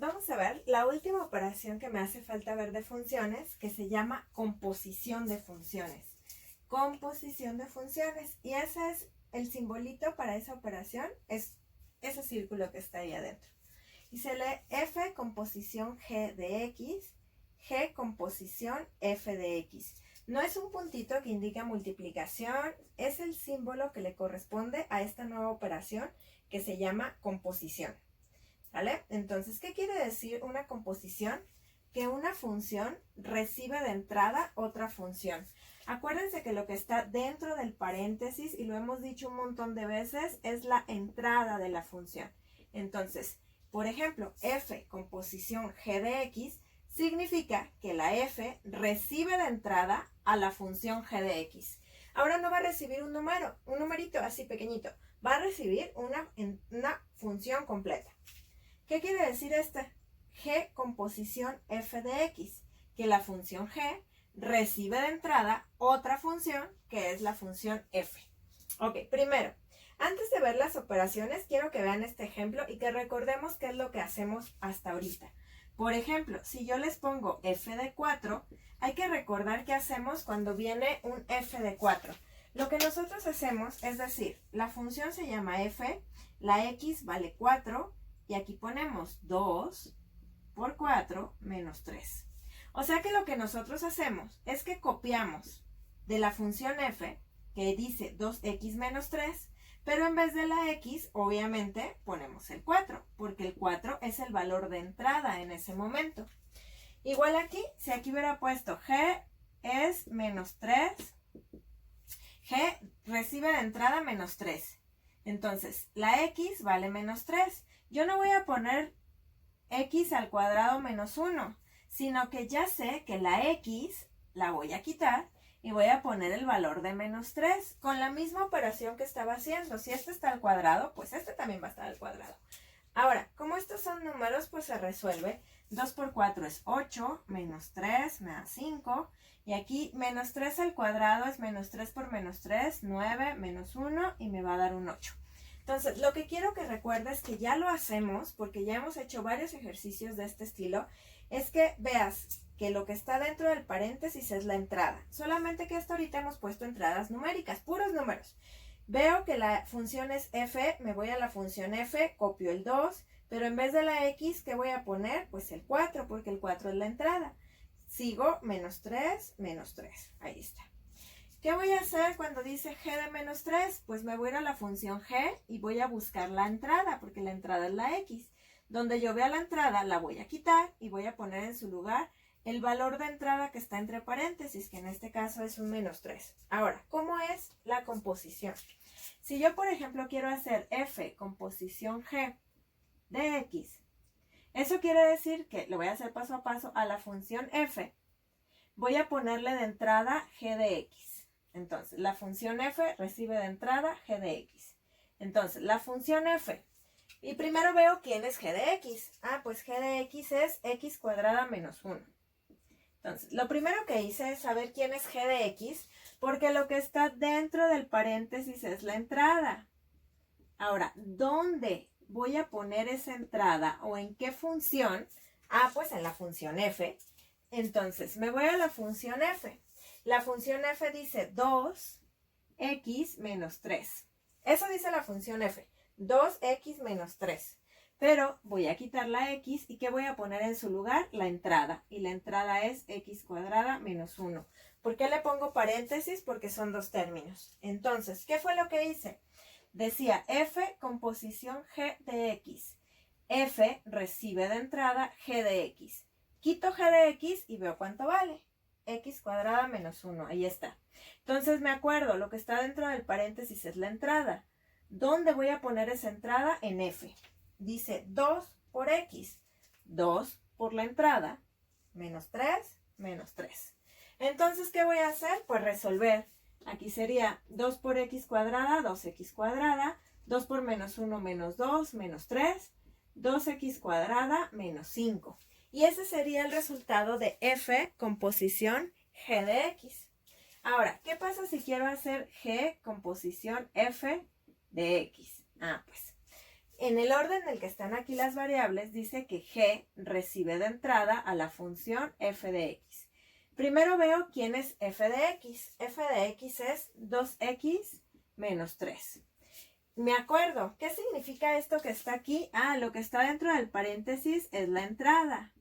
vamos a ver la última operación que me hace falta ver de funciones, que se llama composición de funciones. Composición de funciones. Y ese es el simbolito para esa operación, es ese círculo que está ahí adentro. Y se lee f composición g de x, g composición f de x. No es un puntito que indica multiplicación, es el símbolo que le corresponde a esta nueva operación que se llama composición. ¿Vale? Entonces, ¿qué quiere decir una composición? Que una función recibe de entrada otra función. Acuérdense que lo que está dentro del paréntesis, y lo hemos dicho un montón de veces, es la entrada de la función. Entonces, por ejemplo, f composición g de x significa que la f recibe de entrada a la función g de x. Ahora no va a recibir un numerito así pequeñito, va a recibir una función completa. ¿Qué quiere decir g composición f de x? Que la función g recibe de entrada otra función que es la función f. Ok, primero, antes de ver las operaciones, quiero que vean este ejemplo y que recordemos qué es lo que hacemos hasta ahorita. Por ejemplo, si yo les pongo f de 4, hay que recordar qué hacemos cuando viene un f de 4. Lo que nosotros hacemos es decir, la función se llama f, la x vale 4, y aquí ponemos 2 por 4 menos 3. O sea que lo que nosotros hacemos es que copiamos de la función f, que dice 2x menos 3, pero en vez de la x, obviamente, ponemos el 4, porque el 4 es el valor de entrada en ese momento. Igual aquí, si aquí hubiera puesto g es menos 3, g recibe de entrada menos 3. Entonces, la x vale menos 3. Yo no voy a poner x al cuadrado menos 1, sino que ya sé que la x la voy a quitar y voy a poner el valor de menos 3 con la misma operación que estaba haciendo. Si este está al cuadrado, pues este también va a estar al cuadrado. Ahora, como estos son números, pues se resuelve. 2 por 4 es 8, menos 3 me da 5. Y aquí menos 3 al cuadrado es menos 3 por menos 3, 9, menos 1 y me va a dar un 8. Entonces, lo que quiero que recuerdes que ya lo hacemos, porque ya hemos hecho varios ejercicios de este estilo, es que veas que lo que está dentro del paréntesis es la entrada. Solamente que hasta ahorita hemos puesto entradas numéricas, puros números. Veo que la función es f, me voy a la función f, copio el 2, pero en vez de la x, ¿qué voy a poner? Pues el 4, porque el 4 es la entrada. Sigo menos 3, ahí está. ¿Qué voy a hacer cuando dice g de menos 3? Pues me voy a ir a la función g y voy a buscar la entrada, porque la entrada es la x. Donde yo vea la entrada, la voy a quitar y voy a poner en su lugar el valor de entrada que está entre paréntesis, que en este caso es un menos 3. Ahora, ¿cómo es la composición? Si yo, por ejemplo, quiero hacer f composición g de x, eso quiere decir que lo voy a hacer paso a paso a la función f. Voy a ponerle de entrada g de x. Entonces, la función f recibe de entrada g de x. Entonces, la función f. Y primero veo quién es g de x. Ah, pues g de x es x cuadrada menos 1. Entonces, lo primero que hice es saber quién es g de x, porque lo que está dentro del paréntesis es la entrada. Ahora, ¿dónde voy a poner esa entrada o en qué función? Ah, pues en la función f. Entonces, me voy a la función f. La función f dice 2x menos 3. Eso dice la función f, 2x menos 3. Pero voy a quitar la x y ¿qué voy a poner en su lugar? La entrada. Y la entrada es x cuadrada menos 1. ¿Por qué le pongo paréntesis? Porque son dos términos. Entonces, ¿qué fue lo que hice? Decía f composición g de x. F recibe de entrada g de x. Quito g de x y veo cuánto vale. X cuadrada menos 1. Ahí está. Entonces me acuerdo, lo que está dentro del paréntesis es la entrada. ¿Dónde voy a poner esa entrada? En f. Dice 2 por x. 2 por la entrada. Menos 3, menos 3. Entonces, ¿qué voy a hacer? Pues resolver. Aquí sería 2 por x cuadrada, 2x cuadrada. 2 por menos 1, menos 2, menos 3. 2x cuadrada, menos 5. Y ese sería el resultado de f composición g de x. Ahora, ¿qué pasa si quiero hacer g composición f de x? Ah, pues en el orden en el que están aquí las variables, dice que g recibe de entrada a la función f de x. Primero veo quién es f de x. F de x es 2x menos 3. Me acuerdo, ¿qué significa esto que está aquí? Ah, lo que está dentro del paréntesis es la entrada.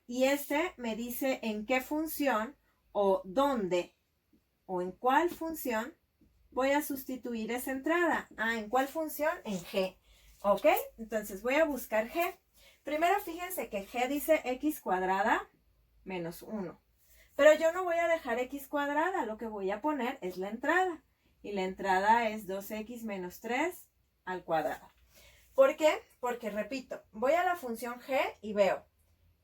Y este me dice en qué función o dónde o en cuál función voy a sustituir esa entrada. Ah, ¿en cuál función? En g. ¿Ok? Entonces voy a buscar g. Primero fíjense que g dice x cuadrada menos 1. Pero yo no voy a dejar x cuadrada, lo que voy a poner es la entrada. Y la entrada es 2x menos 3 al cuadrado. ¿Por qué? Porque, repito, voy a la función g y veo,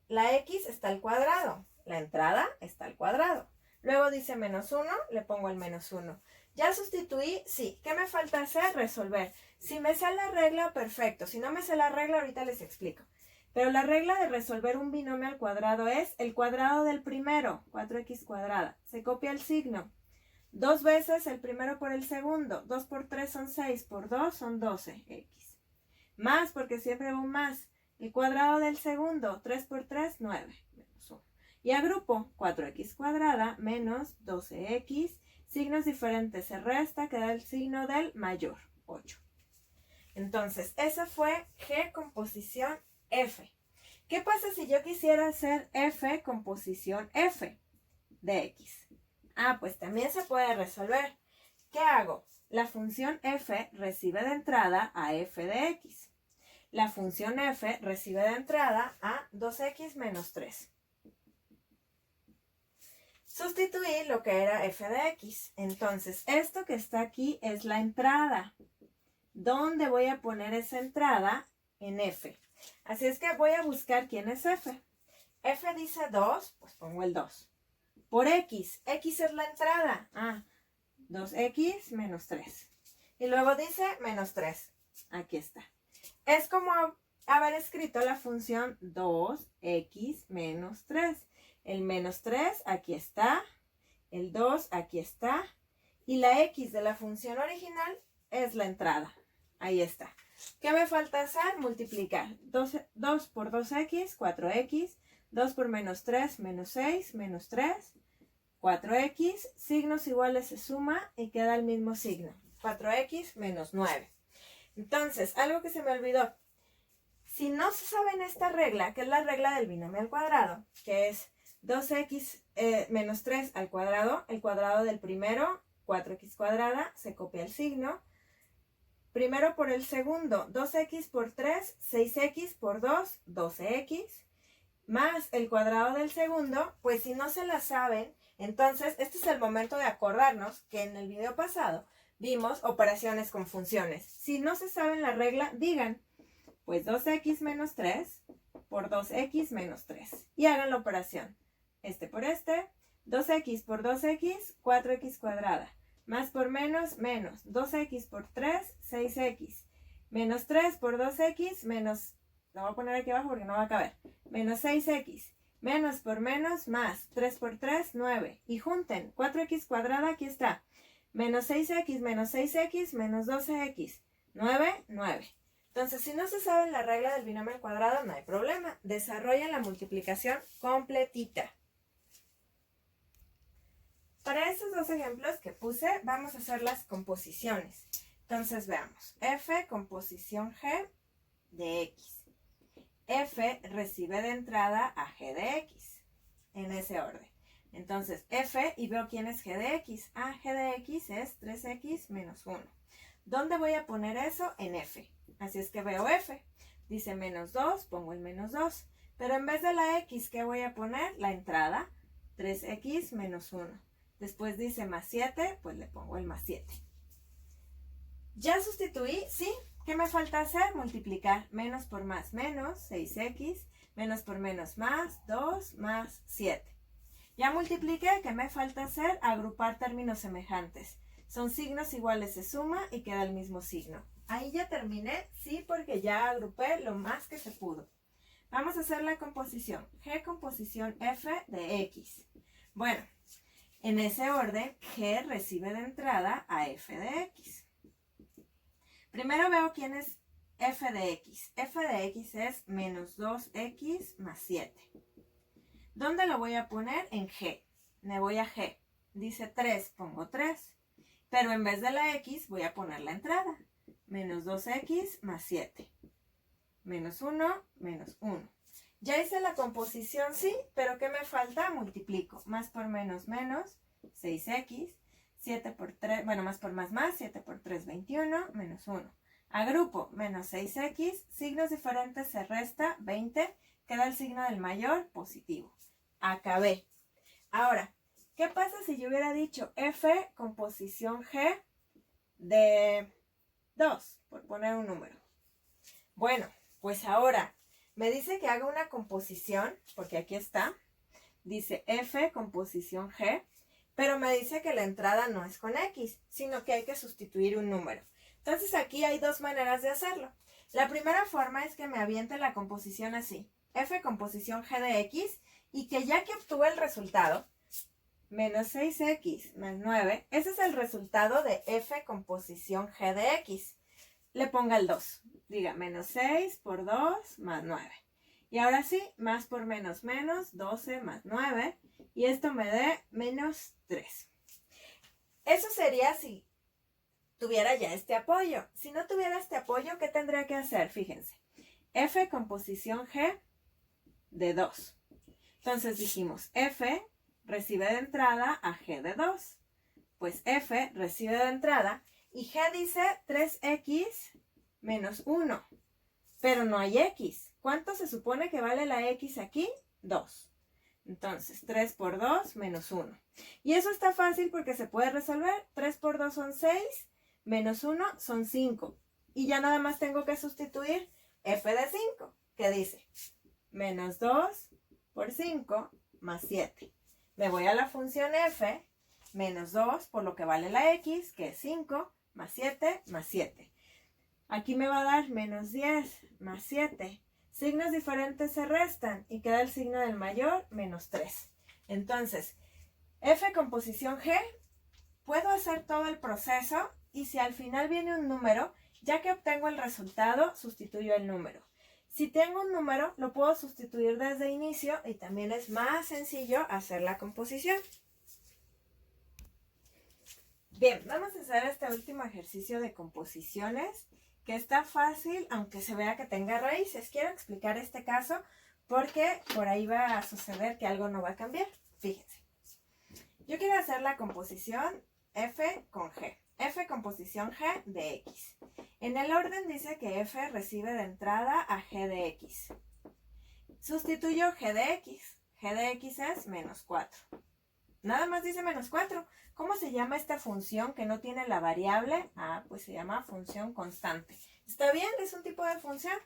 la x está al cuadrado, la entrada está al cuadrado. Luego dice menos 1, le pongo el menos 1. ¿Ya sustituí? Sí. ¿Qué me falta hacer? Resolver. Si me sé la regla, perfecto. Si no me sé la regla, ahorita les explico. Pero la regla de resolver un binomio al cuadrado es el cuadrado del primero, 4x cuadrada. Se copia el signo. 2 veces el primero por el segundo. 2 por 3 son 6, por 2 son 12x. Más, porque siempre va un más. El cuadrado del segundo, 3 por 3, 9. Menos 1. Y agrupo 4x cuadrada menos 12x. Signos diferentes se resta, queda el signo del mayor, 8. Entonces, esa fue g con posición f. ¿Qué pasa si yo quisiera hacer f con posición f de x? Ah, pues también se puede resolver. ¿Qué hago? La función f recibe de entrada a f de x. La función f recibe de entrada a 2x menos 3. Sustituí lo que era f de x. Entonces, esto que está aquí es la entrada. ¿Dónde voy a poner esa entrada? En f. Así es que voy a buscar quién es f. F dice 2, pues pongo el 2. Por x. X es la entrada. Ah, 2x menos 3. Y luego dice menos 3. Aquí está. Es como haber escrito la función 2x menos 3. El menos 3 aquí está. El 2 aquí está. Y la x de la función original es la entrada. Ahí está. ¿Qué me falta hacer? Multiplicar. 2 por 2x, 4x. 2 por menos 3, menos 6, menos 3. 4x, signos iguales se suma y queda el mismo signo. 4x menos 9. Entonces, algo que se me olvidó. Si no se sabe esta regla, que es la regla del binomio al cuadrado, que es 2x menos 3 al cuadrado, el cuadrado del primero, 4x cuadrada, se copia el signo. Primero por el segundo, 2x por 3, 6x por 2, 12x. Más el cuadrado del segundo, pues si no se la saben, entonces este es el momento de acordarnos que en el video pasado vimos operaciones con funciones. Si no se saben la regla, digan, pues 2x menos 3 por 2x menos 3. Y hagan la operación. Este por este, 2x por 2x, 4x cuadrada. Más por menos, menos. 2x por 3, 6x. Menos 3 por 2x, menos... Lo voy a poner aquí abajo porque no va a caber. Menos 6x. Menos por menos, más. 3 por 3, 9. Y junten. 4x cuadrada, aquí está. Menos 6x, menos 6x, menos 12x. 9, 9. Entonces, si no se sabe la regla del binomio al cuadrado, no hay problema. Desarrollen la multiplicación completita. Para estos dos ejemplos que puse, vamos a hacer las composiciones. Entonces, veamos. F composición g de x. F recibe de entrada a g de x, en ese orden. Entonces, f, y veo quién es g de x. Ah, g de x es 3x menos 1. ¿Dónde voy a poner eso? En f. Así es que veo f. Dice menos 2, pongo el menos 2. Pero en vez de la x, ¿qué voy a poner? La entrada, 3x menos 1. Después dice más 7, pues le pongo el más 7. ¿Ya sustituí? Sí. ¿Qué me falta hacer? Multiplicar. Menos por más, menos, 6x. Menos por menos, más, 2, más 7. Ya multipliqué. ¿Qué me falta hacer? Agrupar términos semejantes. Son signos iguales, se suma y queda el mismo signo. Ahí ya terminé, sí, porque ya agrupé lo más que se pudo. Vamos a hacer la composición. G composición f de x. Bueno, en ese orden, G recibe de entrada a f de x. Primero veo quién es f de x. f de x es menos 2x más 7. ¿Dónde lo voy a poner? En g. Me voy a g. Dice 3, pongo 3. Pero en vez de la x voy a poner la entrada. Menos 2x más 7. Menos 1, menos 1. Ya hice la composición, sí, pero ¿qué me falta? Multiplico. Más por menos, 6x. 7 por 3, bueno, más por más, 7 por 3, 21, menos 1. Agrupo, menos 6x, signos diferentes se resta, 20, queda el signo del mayor, positivo. Acabé. Ahora, ¿qué pasa si yo hubiera dicho f composición g de 2, por poner un número? Bueno, pues ahora me dice que haga una composición, porque aquí está, dice f composición g, pero me dice que la entrada no es con x, sino que hay que sustituir un número. Entonces aquí hay dos maneras de hacerlo. La primera forma es que me aviente la composición así, f composición g de x, y que ya que obtuve el resultado, menos 6x más 9, ese es el resultado de f composición g de x. Le ponga el 2, diga menos 6 por 2 más 9. Y ahora sí, más por menos menos, 12 más 9, y esto me dé menos 3. Eso sería si tuviera ya este apoyo. Si no tuviera este apoyo, ¿qué tendría que hacer? Fíjense, f composición g de 2. Entonces dijimos, f recibe de entrada a g de 2. Pues f recibe de entrada y g dice 3x menos 1. Pero no hay x. ¿Cuánto se supone que vale la x aquí? 2. Entonces, 3 por 2 menos 1. Y eso está fácil porque se puede resolver. 3 por 2 son 6, menos 1 son 5. Y ya nada más tengo que sustituir f de 5, que dice menos 2 por 5 más 7. Me voy a la función f, menos 2 por lo que vale la x, que es 5, más 7, más 7. Aquí me va a dar menos 10 más 7. Signos diferentes se restan y queda el signo del mayor, menos 3. Entonces, f composición g, puedo hacer todo el proceso y si al final viene un número, ya que obtengo el resultado, sustituyo el número. Si tengo un número, lo puedo sustituir desde inicio y también es más sencillo hacer la composición. Bien, vamos a hacer este último ejercicio de composiciones, que está fácil, aunque se vea que tenga raíces. Quiero explicar este caso porque por ahí va a suceder que algo no va a cambiar. Fíjense. Yo quiero hacer la composición f con g. F composición g de x. En el orden dice que f recibe de entrada a g de x. Sustituyo g de x. G de x es menos 4. Nada más dice menos 4. ¿Cómo se llama esta función que no tiene la variable? Ah, pues se llama función constante. ¿Está bien? Es un tipo de función.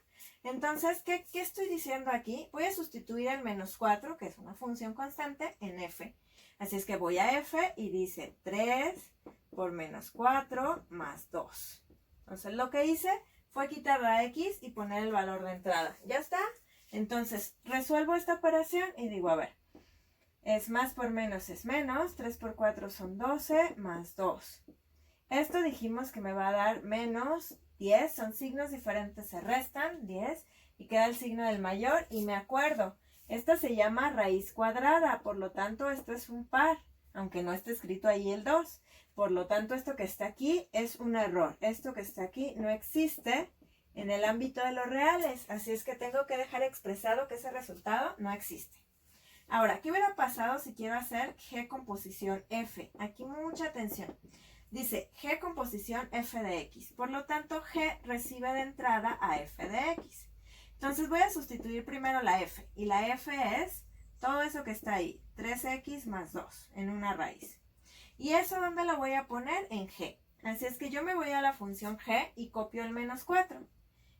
Entonces, ¿qué estoy diciendo aquí? Voy a sustituir el menos 4, que es una función constante, en f. Así es que voy a f y dice 3 por menos 4 más 2. Entonces, lo que hice fue quitar la x y poner el valor de entrada. ¿Ya está? Entonces, resuelvo esta operación y digo, a ver, es más por menos es menos, 3 por 4 son 12, más 2. Esto dijimos que me va a dar menos 10, son signos diferentes, se restan, 10, y queda el signo del mayor, y me acuerdo, esta se llama raíz cuadrada, por lo tanto esto es un par, aunque no esté escrito ahí el 2. Por lo tanto, esto que está aquí es un error. Esto que está aquí no existe en el ámbito de los reales, así es que tengo que dejar expresado que ese resultado no existe. Ahora, ¿qué hubiera pasado si quiero hacer g composición f? Aquí mucha atención. Dice g composición f de x. Por lo tanto, g recibe de entrada a f de x. Entonces voy a sustituir primero la f. Y la f es todo eso que está ahí. 3x más 2 en una raíz. ¿Y eso dónde lo voy a poner? En g. Así es que yo me voy a la función g y copio el menos 4.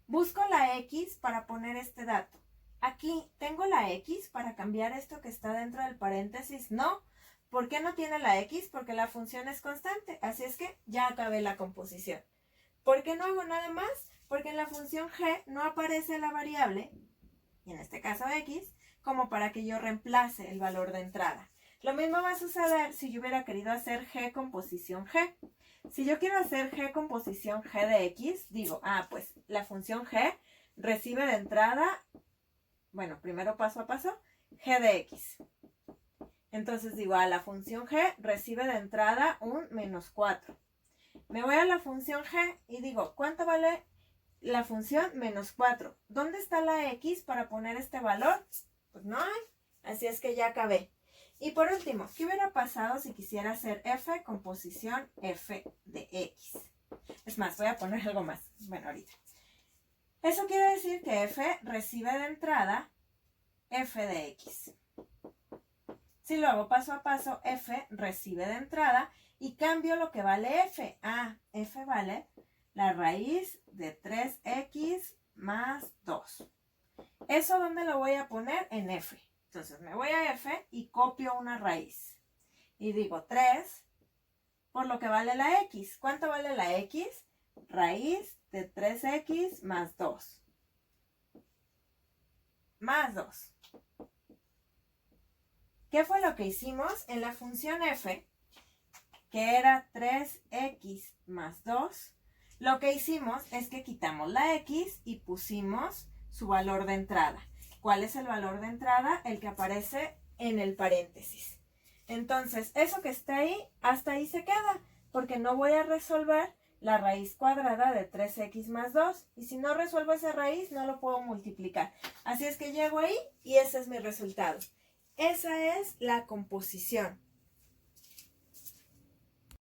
Busco la x para poner este dato. Aquí, ¿tengo la x para cambiar esto que está dentro del paréntesis? No. ¿Por qué no tiene la x? Porque la función es constante. Así es que ya acabé la composición. ¿Por qué no hago nada más? Porque en la función g no aparece la variable, y en este caso x, como para que yo reemplace el valor de entrada. Lo mismo va a suceder si yo hubiera querido hacer g composición g. Si yo quiero hacer g composición g de x, digo, pues la función g recibe de entrada, bueno, primero paso a paso, g de x. Entonces digo, la función g recibe de entrada un menos 4. Me voy a la función g y digo, ¿cuánto vale la función menos 4? ¿Dónde está la x para poner este valor? Pues no hay, así es que ya acabé. Y por último, ¿qué hubiera pasado si quisiera hacer f composición f de x? Es más, voy a poner algo más. Bueno, ahorita. Eso quiere decir que f recibe de entrada f de x. Si lo hago paso a paso, f recibe de entrada y cambio lo que vale f. F vale la raíz de 3x más 2. ¿Eso dónde lo voy a poner? En f. Entonces me voy a f y copio una raíz. Y digo 3 por lo que vale la x. ¿Cuánto vale la x? Raíz de 3x más 2. Más 2. ¿Qué fue lo que hicimos? En la función f, que era 3x más 2, lo que hicimos es que quitamos la x y pusimos su valor de entrada. ¿Cuál es el valor de entrada? El que aparece en el paréntesis. Entonces, eso que está ahí, hasta ahí se queda, porque no voy a resolver la raíz cuadrada de 3x más 2. Y si no resuelvo esa raíz, no lo puedo multiplicar. Así es que llego ahí y ese es mi resultado. Esa es la composición.